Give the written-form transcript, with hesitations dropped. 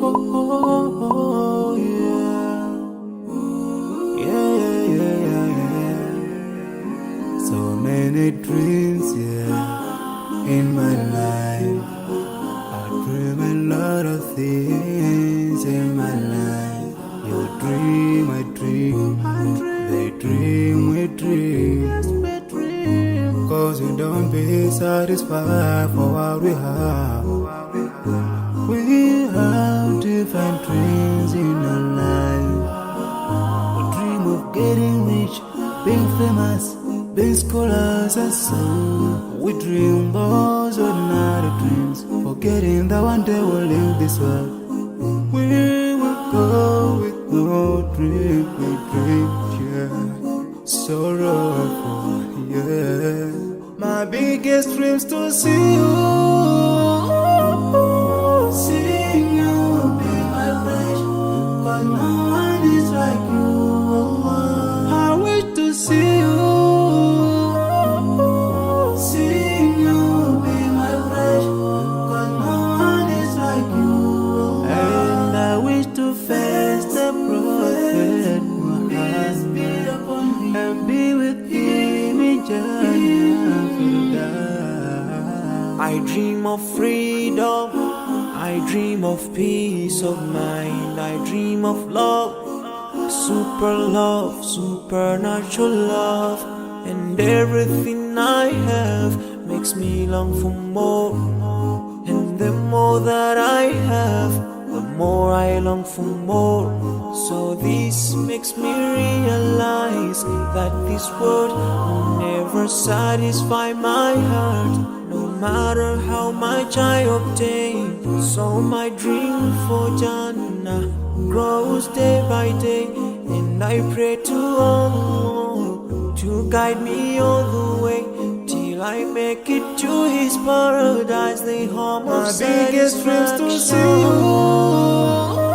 oh, yeah. Yeah, yeah, yeah, yeah. So many dreams, yeah, in my life. I dream a lot of things in my life. You dream, I dream. They dream, we dream. Cause we don't be satisfied for what we have. We have different dreams in our life. We dream of getting rich, being famous, being scholars and so. We dream those ordinary dreams, forgetting that one day we'll leave this world. We will go with no dream, we dream, yeah. Sorrowful, yeah. My biggest dreams to see you, seeing you be my wish. Cause no one is like you. I wish to see you, seeing you be my wish. Cause no one is like you. And I wish to face the prophet Muhammad and be with him in Jannah. I dream of freedom, I dream of peace of mind, I dream of love, supernatural love, and everything I have makes me long for more. And the more that I have, the more I long for more. So this makes me realize that this world will never satisfy my heart, no matter how much I obtain. So my dream for Jannah grows day by day, and I pray to Allah to guide me all the way till I make it to His paradise, the home of my biggest dreams to see you.